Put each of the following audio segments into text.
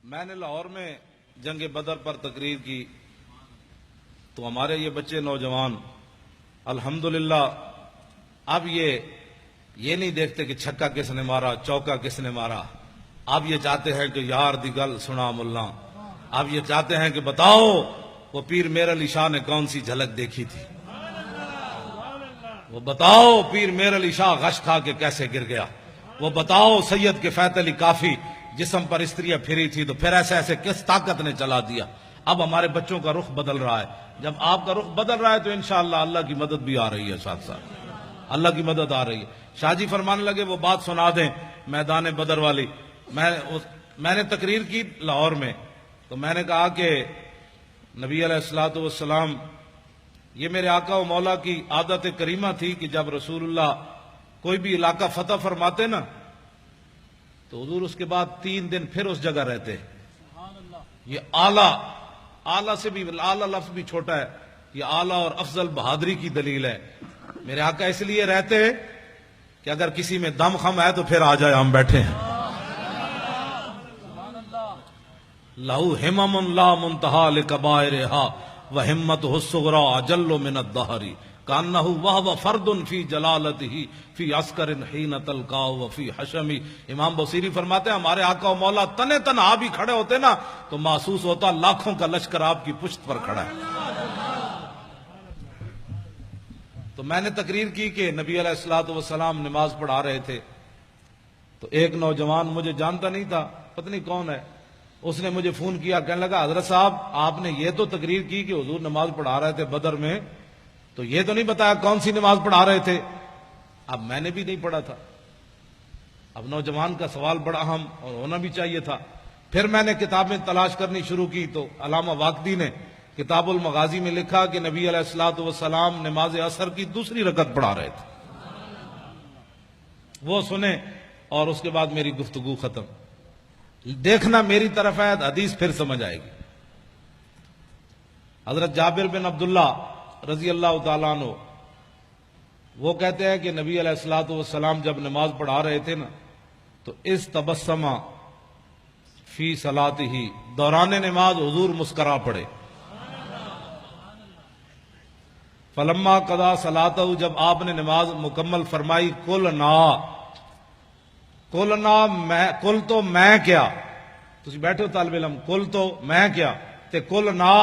میں نے لاہور میں جنگ بدر پر تقریر کی تو ہمارے یہ بچے نوجوان الحمدللہ اب یہ نہیں دیکھتے کہ چھکا کس نے مارا چوکا کس نے مارا. اب یہ چاہتے ہیں کہ یار دی گل سنا ملا. اب یہ چاہتے ہیں کہ بتاؤ وہ پیر میر علی شاہ نے کون سی جھلک دیکھی تھی. وہ بتاؤ پیر میر علی شاہ غش کھا کے کیسے گر گیا. وہ بتاؤ سید کے فیت علی کافی جسم پر استریاں پھری تھی تو پھر ایسے ایسے کس طاقت نے چلا دیا. اب ہمارے بچوں کا رخ بدل رہا ہے. جب آپ کا رخ بدل رہا ہے تو انشاءاللہ اللہ کی مدد بھی آ رہی ہے. ساتھ ساتھ اللہ کی مدد آ رہی ہے. شاہ جی فرمانے لگے وہ بات سنا دیں میدان بدر والی. میں نے تقریر کی لاہور میں تو میں نے کہا کہ نبی علیہ الصلوۃ والسلام یہ میرے آقا و مولا کی عادت کریمہ تھی کہ جب رسول اللہ کوئی بھی علاقہ فتح فرماتے نا تو حضور اس کے بعد 3 دن پھر اس جگہ رہتے. یہ اعلیٰ سے بھی اعلیٰ لفظ بھی چھوٹا ہے. یہ اعلیٰ اور افضل بہادری کی دلیل ہے. میرے آقا اس لیے رہتے کہ اگر کسی میں دم خم ہے تو پھر آ جائے ہم بیٹھے ہیں. لہو ہمم لا منتہا لکبائرہا وہمتہ الصغریٰ اجل من الدہر کانہ وہو فرد فی جلالتہ فی عسکر حین تلقاہ وفی حشمی. امام بصیری فرماتے ہیں ہمارے آقا و مولا تنے تنہا بھی کھڑے ہوتے نا تو محسوس ہوتا لاکھوں کا لشکر آپ کی پشت پر کھڑا ہے. تو میں نے تقریر کی کہ نبی علیہ الصلوۃ والسلام نماز پڑھا رہے تھے تو ایک نوجوان مجھے جانتا نہیں تھا پتہ نہیں کون ہے. اس نے مجھے فون کیا کہنے لگا حضرت صاحب آپ نے یہ تو تقریر کی کہ حضور نماز پڑھا رہے تھے بدر میں تو یہ تو نہیں بتایا کون سی نماز پڑھا رہے تھے. اب میں نے بھی نہیں پڑھا تھا. اب نوجوان کا سوال بڑا اہم اور ہونا بھی چاہیے تھا. پھر میں نے کتابیں تلاش کرنی شروع کی تو علامہ واقدی نے کتاب المغازی میں لکھا کہ نبی علیہ الصلوۃ والسلام نماز عصر کی 2 رکعت پڑھا رہے تھے. وہ سنیں اور اس کے بعد میری گفتگو ختم. دیکھنا میری طرف ہے حدیث پھر سمجھ آئے گی. حضرت جابر بن عبداللہ رضی اللہ تعالیٰ عنہ وہ کہتے ہیں کہ نبی علیہ الصلوۃ والسلام جب نماز پڑھا رہے تھے نا تو اس تبسمہ فی صلاتہ دوران نماز حضور مسکرا پڑے. فلما قضا صلاتہ جب آپ نے نماز مکمل فرمائی کل تو میں کیا تسی بیٹھو طالب علم کل تو میں کیا تے کل نا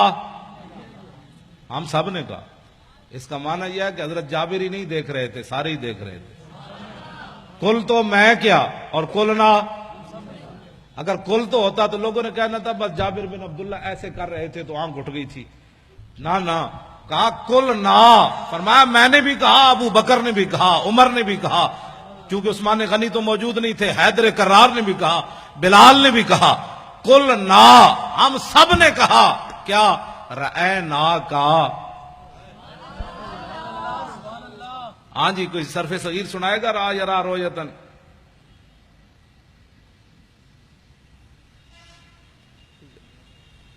ہم سب نے کہا. اس کا معنی یہ ہے کہ حضرت جابر ہی نہیں دیکھ رہے تھے سارے ہی دیکھ رہے تھے. کل تو میں کیا اور کل نا. اگر کل تو ہوتا تو لوگوں نے کہنا تھا بس جابر بن عبداللہ ایسے کر رہے تھے تو آنکھ اٹھ گئی تھی. نہ کہا کل نا. فرمایا میں نے بھی کہا ابو بکر نے بھی کہا عمر نے بھی کہا کیونکہ عثمان غنی تو موجود نہیں تھے. حیدر کرار نے بھی کہا بلال نے بھی کہا کل نا. ہم سب نے کہا کیا رأینا کا. ہاں جی کوئی صرف صغیر سنائے گا را یرا رویتن.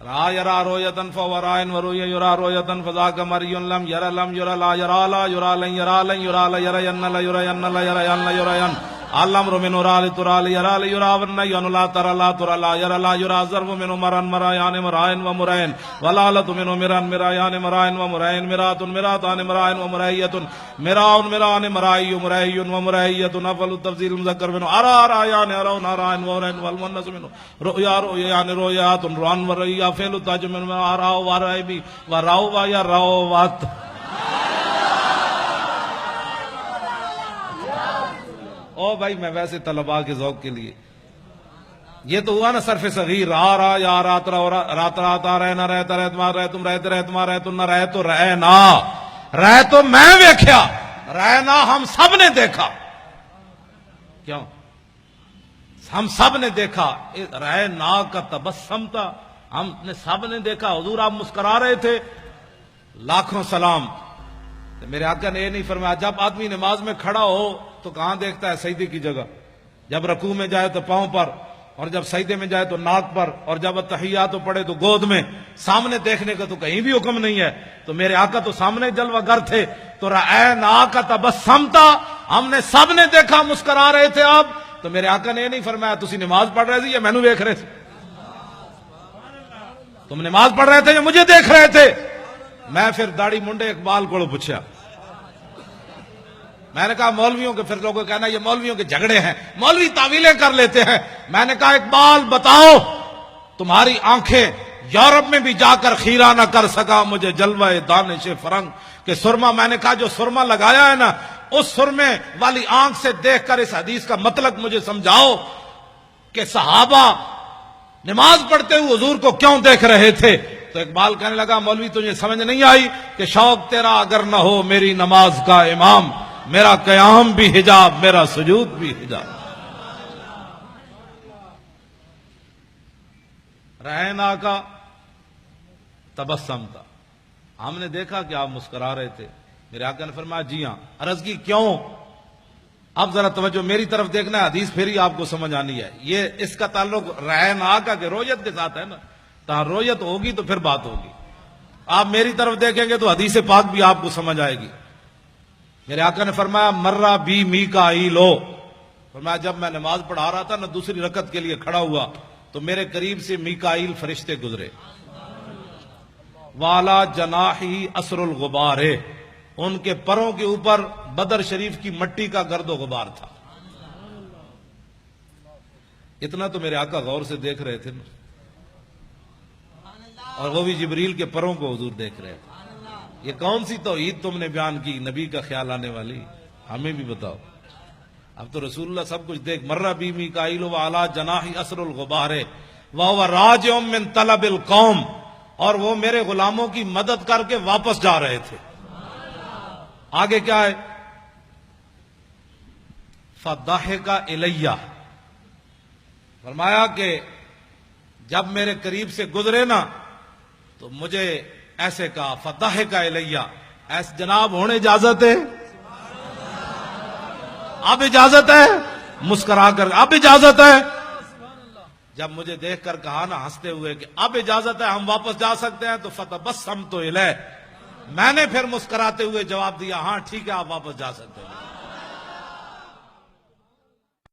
را یرا رویتن فورائن وروی یرا رویتن فذاک مریون لم یرا لم یرا لا یرا لا یرا لن یرا لن یرا لا یرا ین لا یرا ین لا یرا ین لا یرا ین علم رو من رال ترال یرا لا یرا ون ین لا ترا لا ترا لا یرا لا یرا ضرب من مران مرایان مرائن و مرائن ولالت من مران مرایان مرائن و مرائن مرات مراتان مرائن و مرائیت مراون مران مرائی مرائی و مرائیت نفل التفضیل مذکر من ارا رایان ارون ارائن و ارائن والمنس من رؤیا رؤیان رؤیات روان و رؤیا فعل التاج من اراو و رائبی و راو و یا راو وات. او بھائی میں ویسے طلباء کے ذوق کے لیے یہ تو ہوا نا صرف صغیر را یا رات رات آ رہے نہ رہتا رہت مار رہے تم رہتے رہت مار رہے تم نہ رہے تو رہے نا. رہے تو میں ویکھیا رہے نا ہم سب نے دیکھا. کیوں ہم سب نے دیکھا. رہے نا کا تبسم تھا ہم نے سب نے دیکھا. حضور آپ مسکرا رہے تھے. لاکھوں سلام. میرے آقا نے یہ نہیں فرمایا جب آدمی نماز میں کھڑا ہو تو کہاں دیکھتا ہے سجدے کی جگہ. جب رکوع میں جائے تو پاؤں پر اور جب سجدے میں جائے تو ناک پر اور جب تحیات پڑھے تو گود میں. سامنے دیکھنے کا تو کہیں بھی حکم نہیں ہے. تو میرے آقا تو سامنے جلوہ گر تھے تو رأینا کا تبسم تھا ہم نے سب نے دیکھا مسکرا رہے تھے آپ. تو میرے آقا نے یہ نہیں فرمایا تسی نماز پڑھ رہے تھے یا مینوں ویکھ رہے تھے. تم نماز پڑھ رہے تھے یا مجھے دیکھ رہے تھے؟ میں پھر داڑھی منڈے اقبال کو پوچھا، میں نے کہا مولویوں کے، پھر لوگوں کو کہنا یہ مولویوں کے جھگڑے ہیں، مولوی تعویلیں کر لیتے ہیں۔ میں نے کہا اقبال بتاؤ، تمہاری آنکھیں یورپ میں بھی جا کر خیرہ نہ کر سکا مجھے جلوہ دانش فرنگ کہ سرما، میں نے کہا جو سرما لگایا ہے نا، اس سرمے والی آنکھ سے دیکھ کر اس حدیث کا مطلب مجھے سمجھاؤ کہ صحابہ نماز پڑھتے ہوئے حضور کو کیوں دیکھ رہے تھے؟ تو اقبال کہنے لگا مولوی تجھے سمجھ نہیں آئی کہ شوق تیرا اگر نہ ہو میری نماز کا امام، میرا قیام بھی حجاب، میرا سجود بھی حجاب۔ رہنا کا تبسم تھا، ہم نے دیکھا کہ آپ مسکرا رہے تھے۔ میرے آقا نے فرمایا جی ہاں۔ عرض کی کیوں؟ اب ذرا توجہ میری طرف دیکھنا ہے، حدیث پھر آپ کو سمجھ آنی ہے۔ یہ اس کا تعلق رہنا کا کہ رویت کے ساتھ ہے نا، تو رویت ہوگی تو پھر بات ہوگی۔ آپ میری طرف دیکھیں گے تو حدیث پاک بھی آپ کو سمجھ آئے گی۔ میرے آقا نے فرمایا مرہ بی میکائیلو، فرمایا جب میں نماز پڑھا رہا تھا نا، دوسری رکعت کے لیے کھڑا ہوا تو میرے قریب سے میکائیل فرشتے گزرے۔ والا جناحی اسر الغبار، ان کے پروں کے اوپر بدر شریف کی مٹی کا گرد و غبار تھا۔ اتنا تو میرے آقا غور سے دیکھ رہے تھے نا، اور وہ بھی جبریل کے پروں کو حضور دیکھ رہے تھے۔ یہ کون سی توحید تم نے بیان کی نبی کا خیال آنے والی؟ ہمیں بھی بتاؤ۔ اب تو رسول اللہ سب کچھ دیکھ، مرہ بی میکائیل وعلی جناحی اسر الغبار وہو راجع من طلب القوم، اور وہ میرے غلاموں کی مدد کر کے واپس جا رہے تھے۔ آگے کیا ہے؟ فضحک الیہ، فرمایا کہ جب میرے قریب سے گزرے نا تو مجھے ایسے کہا فضحک الیہ، ایسے جناب ہونے اجازت ہے؟ اب اجازت ہے؟ مسکرا کر اب اجازت ہے؟ جب مجھے دیکھ کر کہا نا ہنستے ہوئے کہ اب اجازت ہے، ہم واپس جا سکتے ہیں، تو فتبسمت الیہ، میں نے پھر مسکراتے ہوئے جواب دیا ہاں ٹھیک ہے آپ واپس جا سکتے ہیں۔